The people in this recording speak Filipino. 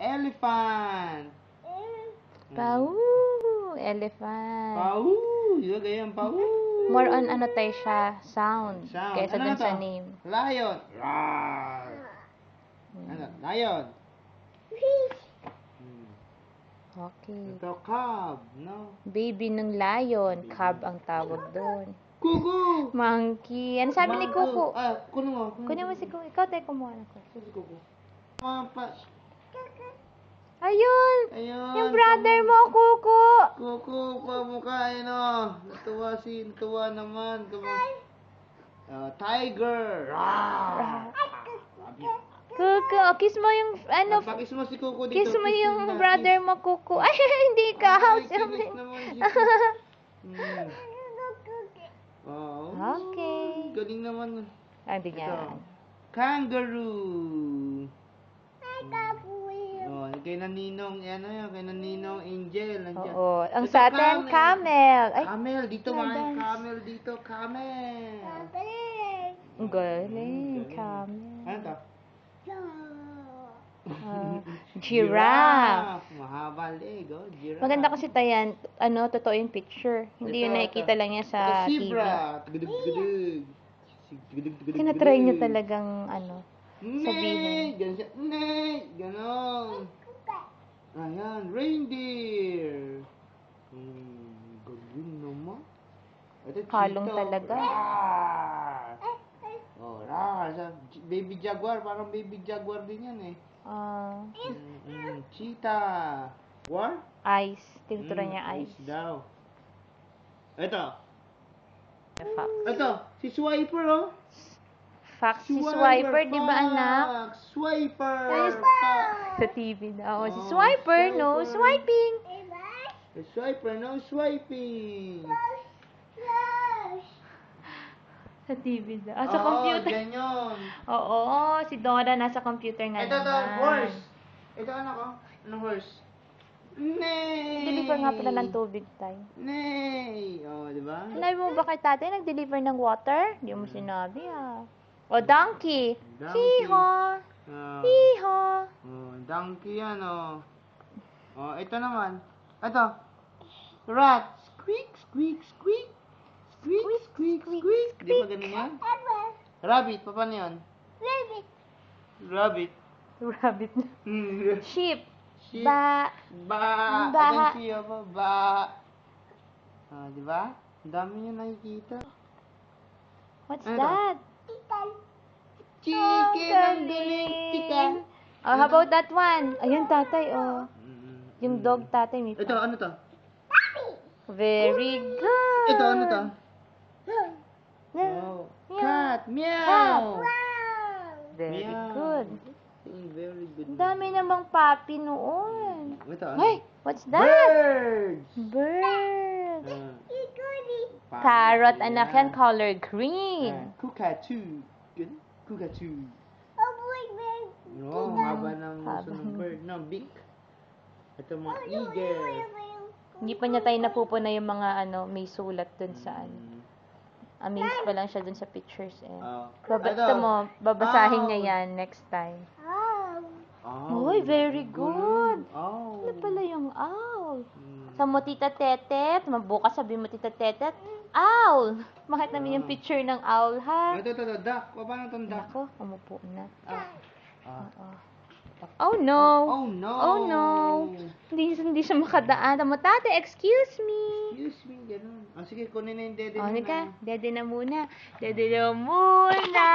Elephant. Pau. Elephant. Pau. Yung ganyan, pau. More on ano tayo siya, sound. Kaysa Ano dun na sa to? name. Lion. Rawr. Ano? Lion. Okay. Ito, cub. No? Baby ng lion. Cub ang tawag doon. Kuko. Monkey. Ano sabi ni Kuko? Kunin mo. Kunin mo si Kuko. Ikaw tayo kumuha ng Kuko. Si Kuko. Ayun! Ayun. Yung brother mo, Kuko! Kuko, pamukhain o. Natuwa naman. Tiger. Rawr. Kuko, kiss mo yung, ano, Pakis mo si Kuko dito. kiss mo yung brother mo, Kuko. Ay, hindi ka. Ay, kinis naman siya. Okay. Galing naman. Hindi niya. Kangaroo. Kay Naninong, kay Naninong Angel. Nandiyan. Oo. Ang Ito, sa atin, camel. Ay, Camel, dito Camel. man. Camel dito, camel. ang galing. Camel. Ano to? Giraffe. Mahaba leg, giraffe. Maganda kasi tayan, ano, totoo yung picture. Hindi yun nakikita lang niya sa Ito, TV. zebra. Tugudug. Tinatry niya talagang, ano, sabihin. Ganon siya. Ganon. Ayan, reindeer. Galing naman. Ito, Halong cheetah. talaga. Rawr. Rawr. Baby jaguar, parang baby jaguar din yan eh. Cheetah. War? Ice. Tinuturan niya ice. Daw. Ito. Fox. Ito, si Swiper oh. Fox si Swiper, di ba anak? Swiper. Sa TV daw. Si Swiper, no swiping. Swiper, no swiping. Sa TV daw. Sa computer. Ganyan. Oo, si Dora nasa computer nga Ito to, naman. horse. Ito anak ko. Anong horse? Nay! Deliver nga pala ng tubig tayo. Nay! Di ba? Sinabi mo ba kay tatay nag-deliver ng water? Hindi mo sinabi O, donkey. Donkey. Hee-haw. Hee-haw. Donkey yan ito naman. Ito. Rat. Squeak, squeak, squeak. Squeak, squeak, squeak. Di ba ganun yan? Rabbit. Paano yan? Rabbit. Rabbit. Sheep. Sheep. Ba. Ba. Siya ba? Ba. Di ba? Ang dami niya nakikita. What's Ano that? Chicken. Ang galing. Chicken. Oh, how about that one? Ayun, tatay, Yung dog tatay may Ito, ano to? Very good. Ito, ano to? Meow. Cat. Meow. Very Meow. good. Very good. Ang dami namang papi noon. Ito, Hey, what's that? Birds. Bird. Parrot Parrot, anak yan, color green. Cockatoo. Good. Cockatoo. Haba ng gusto ng bird. No, beak. Ito mga eagle. Hindi pa niya tayo napupuna yung mga may sulat dun sa Amazed pa lang siya dun sa pictures Ito mo, babasahin niya yan next time. Uy, very good. Ano pala yung owl? Sa mo, Tita Tetet, mabukas sabi mo, Tita Tetet, owl! Bakit namin yung picture ng owl, ha? Ito, duck. Paano itong duck? Ako, umupo na. Oh no! Oh no! Oh no! Hindi siya makadaan. Tama, tate, excuse me! Excuse me, ganun. Sige, kunin na yung dede O, na. Nika, dede na muna. Dede na muna!